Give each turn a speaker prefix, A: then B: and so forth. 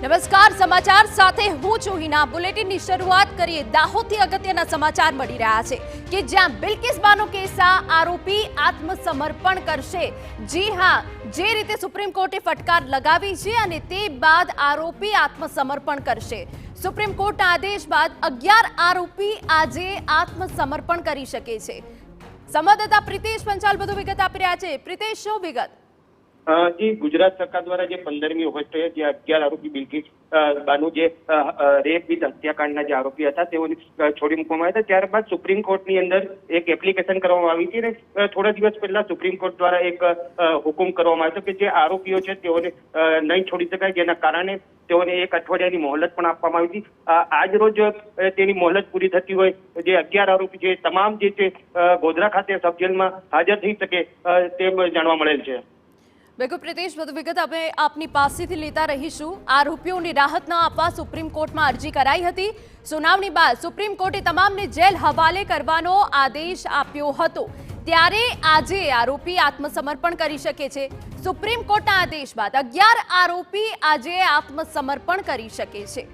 A: નમસ્કાર, સમાચાર સાથે હું છું હિના। બુલેટિનની શરૂઆત કરીએ। દાહોદથી અગત્યના સમાચાર મળી રહ્યા છે કે જ્યાં બિલ્કિસ બાનો કેસના આરોપી આત્મસમર્પણ કરશે। જી હા, જે રીતે સુપ્રીમ કોર્ટે ફટકાર લગાવી છે અને તે બાદ આરોપી આત્મસમર્પણ કરશે। સુપ્રીમ કોર્ટના આદેશ બાદ 11 આરોપી આજે આત્મસમર્પણ કરી શકે છે। સંવાદદાતા પ્રિતેશ પંચાલ વધુ વિગત આપી રહ્યા છે। પ્રિતેશ, શું વિગત?
B: जी गुजरात सरकार द्वारा जो 15મી ઓગસ્ટે જે 11 આરોપી બિલ્કિસ બાનુ જે રેપ વિથ હત્યાકાંડના જે આરોપી હતા તેઓને છોડી મૂકવામાં આવ્યા હતા। ત્યારબાદ સુપ્રીમ કોર્ટની અંદર એક એપ્લિકેશન કરવામાં આવી હતી અને થોડા દિવસ પહેલા સુપ્રીમ કોર્ટ દ્વારા એક હુકમ કરવામાં આવ્યો કે જે આરોપીઓ છે તેઓને નહીં છોડી શકાય, જેના કારણે તેઓને 1 અઠવાડિયાની મોહલત પણ આપવામાં આવી હતી। આજ રોજ તેની મોહલત પૂરી થતી હોય જે 11 આરોપી જે તમામ જે છે ગોધરા ખાતે સબ જેલમાં હાજર થઈ શકે તેમ જાણવા મળેલ છે।
A: બિલકુલ પ્રિતેશ, વધુ વિગત અમે આપની પાસેથી લેતા રહીશું। આરોપીઓને રાહત ન આપવા સુપ્રીમ કોર્ટમાં અરજી કરાઈ હતી। સુનાવણી બાદ સુપ્રીમ કોર્ટે તમામને જેલ હવાલે કરવાનો આદેશ આપ્યો હતો, ત્યારે આજે આરોપી આત્મસમર્પણ કરી શકે છે। સુપ્રીમ કોર્ટના આદેશ બાદ 11 આરોપી આજે આત્મસમર્પણ કરી શકે છે।